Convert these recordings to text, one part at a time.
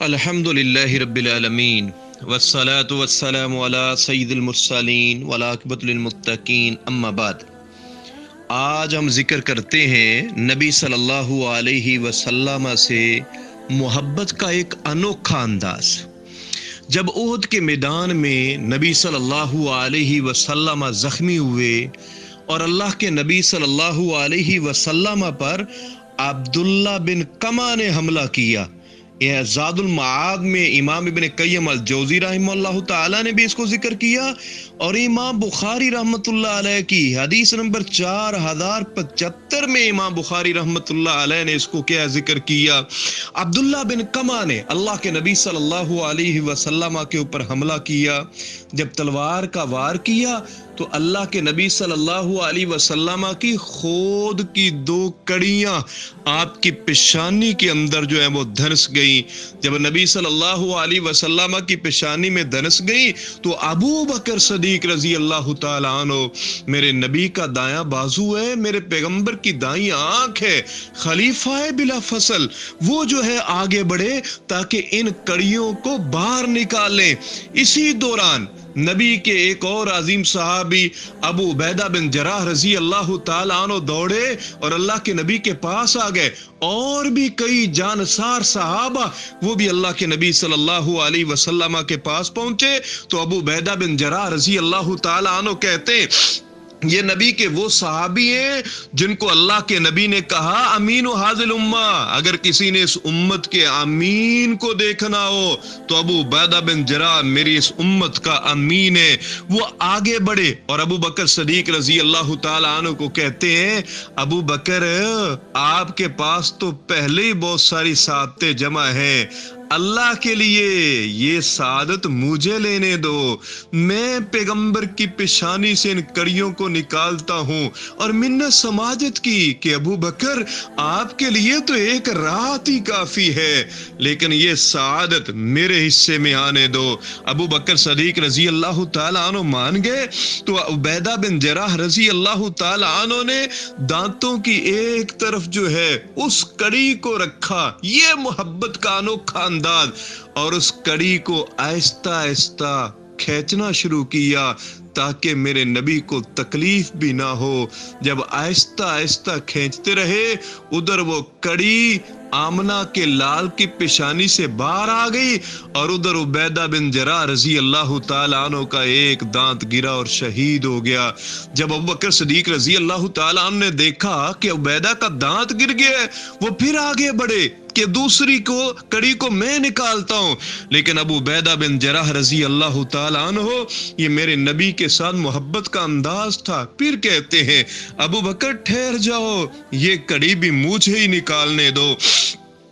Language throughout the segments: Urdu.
الحمدللہ رب العالمین والصلاة والسلام علی سید المرسلین والعاقبۃ للمتقین اما بعد۔ آج ہم ذکر کرتے ہیں نبی صلی اللہ علیہ وسلم سے محبت کا ایک انوکھا انداز۔ جب احد کے میدان میں نبی صلی اللہ علیہ وسلم زخمی ہوئے اور اللہ کے نبی صلی اللہ علیہ وسلم پر عبداللہ بن کما نے حملہ کیا، یہ زاد المعاد میں امام ابن قیم الجوزی رحمہ اللہ تعالی نے بھی اس کو ذکر کیا، اور امام بخاری رحمۃ اللہ علیہ کی حدیث نمبر 4075 میں امام بخاری رحمۃ اللہ علیہ نے اس کو کیا ذکر کیا۔ عبداللہ بن کما نے اللہ کے نبی صلی اللہ علیہ وسلم کے اوپر حملہ کیا۔ جب تلوار کا وار کیا تو اللہ کے نبی صلی اللہ علیہ وسلم کی خود کی 2 کڑیاں آپ کی پیشانی کے اندر جو ہے وہ دھنس گئی۔ جب نبی صلی اللہ علیہ وسلم کی پیشانی میں دھنس گئی تو ابو بکر صدیق رضی اللہ تعالیٰ عنہ، میرے نبی کا دایاں بازو ہے، میرے پیغمبر کی دائیں آنکھ ہے، خلیفہ بلا فصل، وہ جو ہے آگے بڑھے تاکہ ان کڑیوں کو باہر نکالیں۔ اسی دوران نبی کے ایک اور عظیم صحابی ابو عبیدہ بن جراح رضی اللہ تعالیٰ عنہ دوڑے اور اللہ کے نبی کے پاس آ گئے، اور بھی کئی جانسار صحابہ وہ بھی اللہ کے نبی صلی اللہ علیہ وسلم کے پاس پہنچے تو ابو عبیدہ بن جراح رضی اللہ تعالیٰ عنہ کہتے ہیں یہ نبی کے وہ صحابی ہیں جن کو اللہ کے نبی نے کہا امین و حاضل امہ، اگر کسی نے اس امت کے امین کو دیکھنا ہو تو ابو عبیدہ بن جراح میری اس امت کا امین ہے۔ وہ آگے بڑھے اور ابو بکر صدیق رضی اللہ تعالیٰ عنہ کو کہتے ہیں ابو بکر، آپ کے پاس تو پہلے ہی بہت ساری سعادتیں جمع ہیں، اللہ کے لیے یہ سعادت مجھے لینے دو، میں پیغمبر کی پیشانی سے ان کڑیوں کو نکالتا ہوں، اور منت سماجت کی کہ ابو بکر آپ کے لیے تو ایک رات ہی کافی ہے، لیکن یہ سعادت میرے حصے میں آنے دو۔ ابو بکر صدیق رضی اللہ تعالیٰ عنہ مان گئے تو عبیدہ بن جراح رضی اللہ تعالیٰ عنہ نے دانتوں کی ایک طرف جو ہے اس کڑی کو رکھا، یہ محبت کا انوکھا انداز، اور اس کڑی کو آہستہ آہستہ کھینچنا شروع کیا تاکہ میرے نبی کو تکلیف بھی نہ ہو۔ جب آہستہ آہستہ کھینچتے رہے ادھر وہ کڑی آمنہ کے لال کی پیشانی سے باہر آ گئی، اور ادھر عبیدہ بن جراح رضی اللہ تعالیٰ عنہ کا ایک دانت گرا اور شہید ہو گیا۔ جب ابو بکر صدیق رضی اللہ تعالیٰ عنہ نے دیکھا کہ عبیدہ کا دانت گر گیا ہے، وہ پھر آگے بڑھے کہ دوسری کڑی کو میں نکالتا ہوں، لیکن ابو عبیدہ بن جراح رضی اللہ تعالیٰ عنہ، یہ میرے نبی کے ساتھ محبت کا انداز تھا، پھر کہتے ہیں ابو بکر ٹھہر جاؤ، یہ کڑی بھی مجھے ہی نکالنے دو،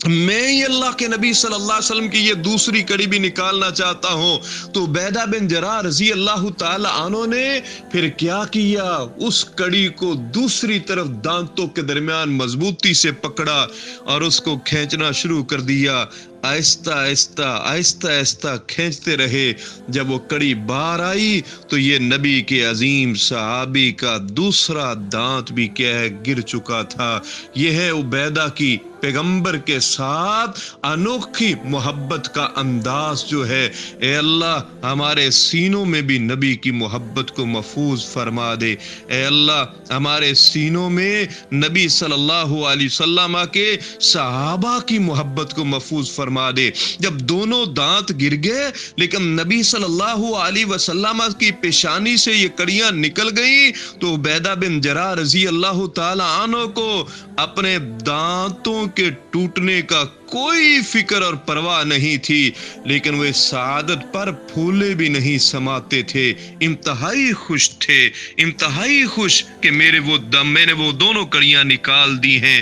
میں یہ اللہ کے نبی صلی اللہ علیہ وسلم کی یہ دوسری کڑی بھی نکالنا چاہتا ہوں۔ تو عبیدہ بن جراح رضی اللہ تعالی عنہ نے پھر کیا کیا، اس کڑی کو دوسری طرف دانتوں کے درمیان مضبوطی سے پکڑا اور اس کو کھینچنا شروع کر دیا۔ آہستہ آہستہ آہستہ آہستہ کھینچتے رہے۔ جب وہ کڑی باہر آئی تو یہ نبی کے عظیم صحابی کا دوسرا دانت بھی کیا ہے گر چکا تھا۔ یہ ہے عبیدہ کی پیغمبر کے ساتھ انوکھی محبت کا انداز جو ہے۔ اے اللہ ہمارے سینوں میں بھی نبی کی محبت کو محفوظ فرما دے۔ اے اللہ ہمارے سینوں میں نبی صلی اللہ علیہ وسلم کے صحابہ کی محبت کو محفوظ فرما دے۔ جب دونوں دانت گر گئے لیکن نبی صلی اللہ علیہ وسلم کی پیشانی سے یہ کڑیاں نکل گئی تو عبیدہ بن جراح رضی اللہ تعالی عنہ کو اپنے دانتوں کے ٹوٹنے کا کوئی فکر اور پرواہ نہیں تھی، لیکن وہ سعادت پر پھولے بھی نہیں سماتے تھے، انتہائی خوش تھے، انتہائی خوش کہ میں نے وہ دونوں کڑیاں نکال دی ہیں۔